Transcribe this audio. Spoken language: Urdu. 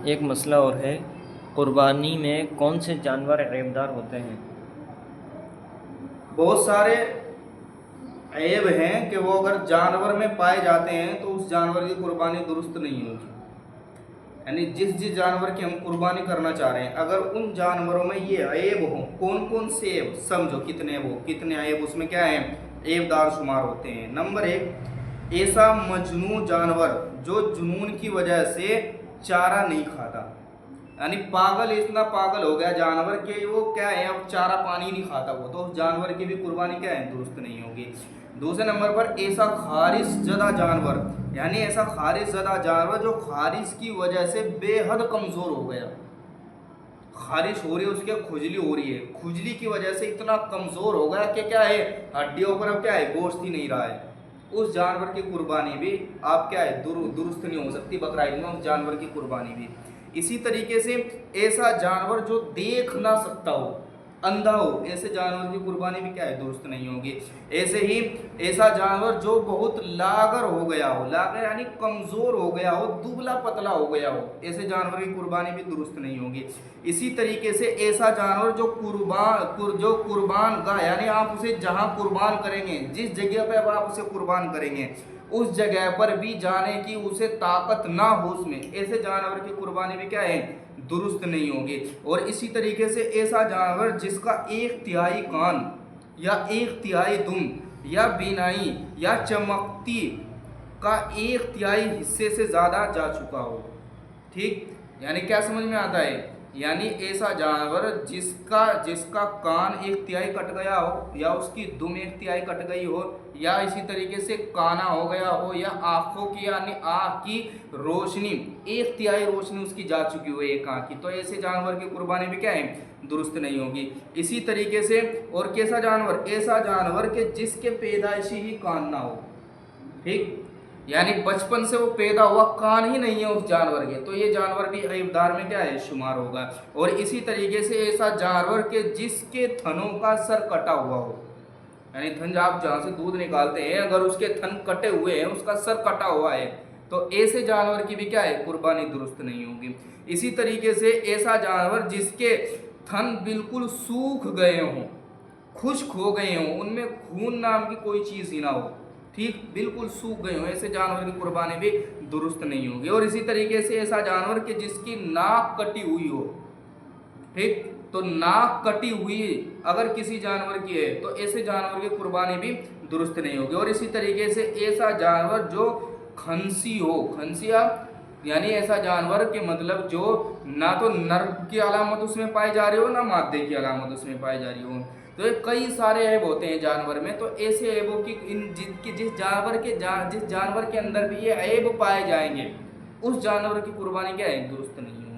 ایک مسئلہ اور ہے، قربانی میں کون سے جانور عیبدار ہوتے ہیں؟ بہت سارے عیب ہیں کہ وہ اگر جانور میں پائے جاتے ہیں تو اس جانور کی قربانی درست نہیں ہوگی. یعنی جس جانور کی ہم قربانی کرنا چاہ رہے ہیں اگر ان جانوروں میں یہ عیب ہوں، کون کون سے عیب سمجھو، کتنے عیب اس میں کیا ہیں، عیب دار شمار ہوتے ہیں. نمبر 1، ایسا مجنون جانور جو جنون کی وجہ سے چارہ نہیں کھاتا. یعنی پاگل، اتنا پاگل ہو گیا جانور کہ وہ کیا ہے، اب چارہ پانی نہیں کھاتا وہ، تو اس جانور کی بھی قربانی کیا ہے، درست نہیں ہوگی. دوسرے نمبر پر ایسا خارش زدہ جانور، یعنی ایسا خارش زدہ جانور جو خارش کی وجہ سے بے حد کمزور ہو گیا. خارش ہو رہی ہے، اس کے کھجلی ہو رہی ہے، کھجلی کی وجہ سے اتنا کمزور ہو گیا کہ کیا ہے، ہڈیوں پر اب کیا ہے، گوشت ہی نہیں رہا ہے. اس جانور کی قربانی بھی آپ کیا ہے، درست نہیں ہو سکتی بقرہ عید میں اس جانور کی قربانی بھی. اسی طریقے سے ایسا جانور جو دیکھ نہ سکتا ہو، اندھا ہو، ایسے جانور کی قربانی بھی کیا ہے، درست نہیں ہوگی. ایسے ہی ایسا جانور جو بہت لاغر ہو گیا ہو، لاغر یعنی کمزور ہو گیا ہو، دبلا پتلا ہو گیا ہو، ایسے جانور کی قربانی بھی درست نہیں ہوگی. اسی طریقے سے ایسا جانور جو قربان گاہ، یعنی آپ اسے جہاں قربان کریں گے، جس جگہ پہ آپ اسے قربان کریں گے اس جگہ پر بھی جانے کی اسے طاقت نہ ہو، اس میں ایسے جانور کی قربانی بھی کیا ہے، درست نہیں ہوگی. اور اسی طریقے سے ایسا جانور جس کا 1/3 کان یا 1/3 دم یا بینائی یا چمکتی کا 1/3 حصے سے زیادہ جا چکا ہو. ٹھیک، یعنی کیا سمجھ میں آتا ہے، یعنی ایسا جانور جس کا کان 1/3 کٹ گیا ہو، یا اس کی دم 1/3 کٹ گئی ہو، یا اسی طریقے سے کانا ہو گیا ہو، یا آنکھوں کی یعنی آنکھ کی روشنی 1/3 روشنی اس کی جا چکی ہو ایک آنکھ کی، تو ایسے جانور کی قربانی بھی کیا ہے، درست نہیں ہوگی. اسی طریقے سے اور کیسا جانور، ایسا جانور کہ جس کے پیدائشی ہی کان نہ ہو. ٹھیک، یعنی بچپن سے وہ پیدا ہوا، کان ہی نہیں ہے اس جانور کے، تو یہ جانور بھی عیبدار میں کیا ہے، شمار ہوگا. اور اسی طریقے سے ایسا جانور کہ جس کے تھنوں کا سر کٹا ہوا ہو، یعنی تھن آپ جہاں سے دودھ نکالتے ہیں اگر اس کے تھن کٹے ہوئے ہیں، اس کا سر کٹا ہوا ہے، تو ایسے جانور کی بھی کیا ہے، قربانی درست نہیں ہوگی. اسی طریقے سے ایسا جانور جس کے تھن بالکل سوکھ گئے ہوں، خشک ہو گئے ہوں، ان میں خون نام کی کوئی چیز ہی نہ ہو، ٹھیک، بالکل سوکھ گئے ہوں، ایسے جانور کی قربانی بھی درست نہیں ہوگی. اور اسی طریقے سے ایسا جانور کہ جس کی ناک کٹی ہوئی ہو، ٹھیک، تو ناک کٹی ہوئی اگر کسی جانور کی ہے تو ایسے جانور کی قربانی بھی درست نہیں ہوگی. اور اسی طریقے سے ایسا جانور جو کھنسی ہو، کھنسیا یعنی ایسا جانور کے مطلب جو نہ تو نر کی علامت اس میں پائی جا رہی ہو، نہ مادے کی علامت اس میں پائی جا رہی ہو، تو کئی سارے عیب ہوتے ہیں جانور میں. تو ایسے عیبوں کی جس جانور کے اندر بھی یہ عیب پائے جائیں گے اس جانور کی قربانی کیا ہے، درست نہیں ہے.